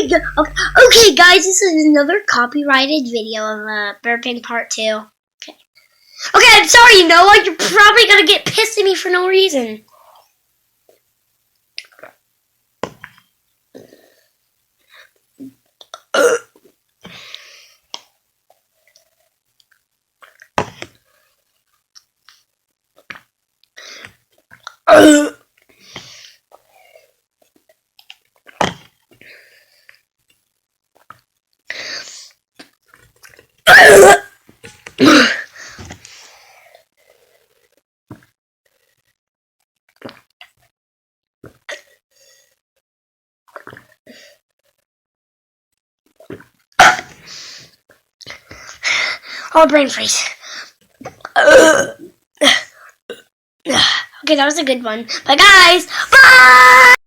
Okay, guys, this is another copyrighted video of burping part 2. Okay, I'm sorry, Noah. You're probably gonna get pissed at me for no reason. Oh, brain freeze. Okay, that was a good one. Bye, guys. Bye!